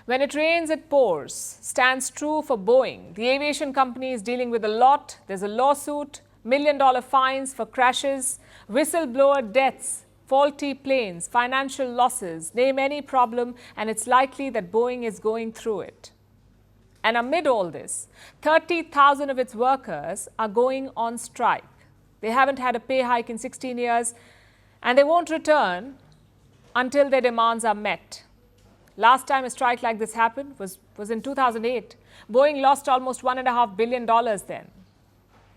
When it rains, it pours stands true for Boeing. The aviation company is dealing with a lot. There's a lawsuit, million-dollar fines for crashes, whistleblower deaths, faulty planes, financial losses, name any problem, and it's likely that Boeing is going through it. And amid all this, 30,000 of its workers are going on strike. They haven't had a pay hike in 16 years, and they won't return until their demands are met. Last time a strike like this happened was in 2008. Boeing lost almost $1.5 billion then.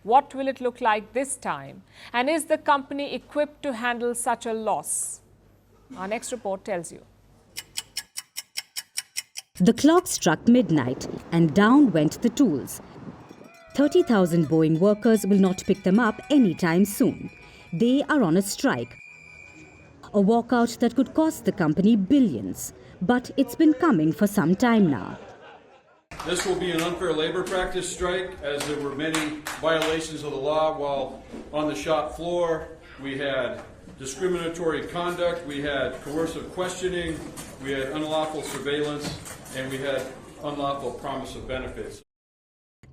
What will it look like this time? And is the company equipped to handle such a loss? Our next report tells you. The clock struck midnight and down went the tools. 30,000 Boeing workers will not pick them up anytime soon. They are on a strike. A walkout that could cost the company billions. But it's been coming for some time now. This will be an unfair labor practice strike, as there were many violations of the law while on the shop floor. We had discriminatory conduct, we had coercive questioning, we had unlawful surveillance, and we had unlawful promise of benefits.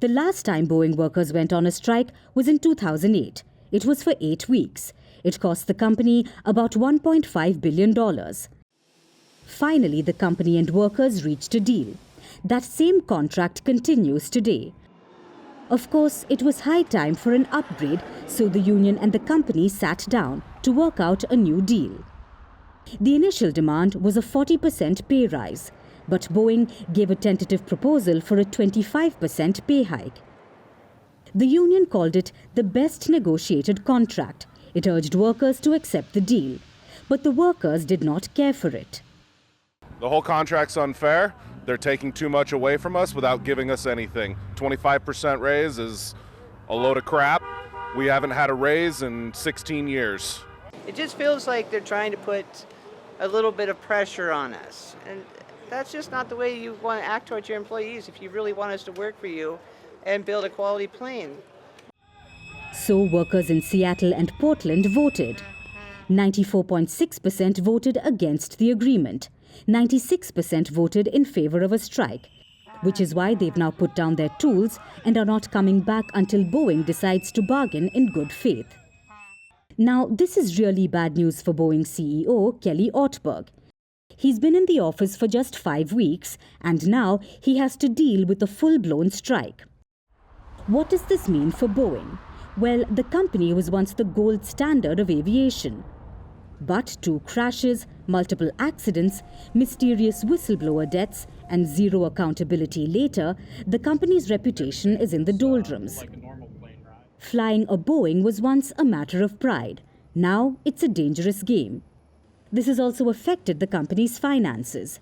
The last time Boeing workers went on a strike was in 2008. It was for 8 weeks. It cost the company about $1.5 billion. Finally, the company and workers reached a deal. That same contract continues today. Of course, it was high time for an upgrade, so the union and the company sat down to work out a new deal. The initial demand was a 40% pay rise, but Boeing gave a tentative proposal for a 25% pay hike. The union called it the best negotiated contract. It urged workers to accept the deal, but the workers did not care for it. The whole contract's unfair. They're taking too much away from us without giving us anything. 25% raise is a load of crap. We haven't had a raise in 16 years. It just feels like they're trying to put a little bit of pressure on us. And that's just not the way you want to act towards your employees if you really want us to work for you and build a quality plane. So workers in Seattle and Portland voted. 94.6% voted against the agreement. 96% voted in favor of a strike, which is why they've now put down their tools and are not coming back until Boeing decides to bargain in good faith. Now, this is really bad news for Boeing CEO Kelly Ortberg. He's been in the office for just 5 weeks, and now he has to deal with a full-blown strike. What does this mean for Boeing? Well, the company was once the gold standard of aviation. But 2 crashes, multiple accidents, mysterious whistleblower deaths, and zero accountability later, the company's reputation is in the doldrums. Flying a Boeing was once a matter of pride. Now it's a dangerous game. This has also affected the company's finances.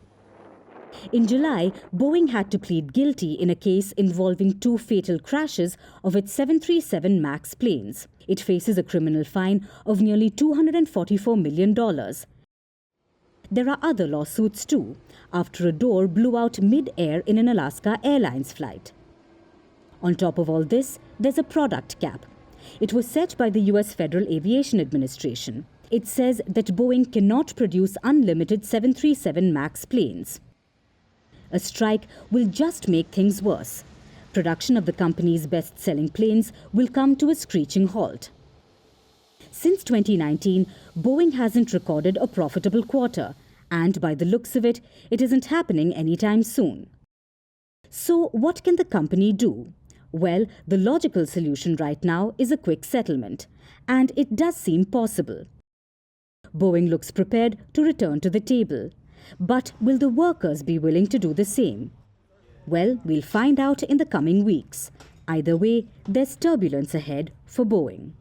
In July, Boeing had to plead guilty in a case involving 2 fatal crashes of its 737 MAX planes. It faces a criminal fine of nearly $244 million. There are other lawsuits too, after a door blew out mid-air in an Alaska Airlines flight. On top of all this, there's a product cap. It was set by the US Federal Aviation Administration. It says that Boeing cannot produce unlimited 737 MAX planes. A strike will just make things worse. Production of the company's best-selling planes will come to a screeching halt. Since 2019, Boeing hasn't recorded a profitable quarter, and by the looks of it, it isn't happening anytime soon. So what can the company do? Well, the logical solution right now is a quick settlement, and it does seem possible. Boeing looks prepared to return to the table. But will the workers be willing to do the same? Well, we'll find out in the coming weeks. Either way, there's turbulence ahead for Boeing.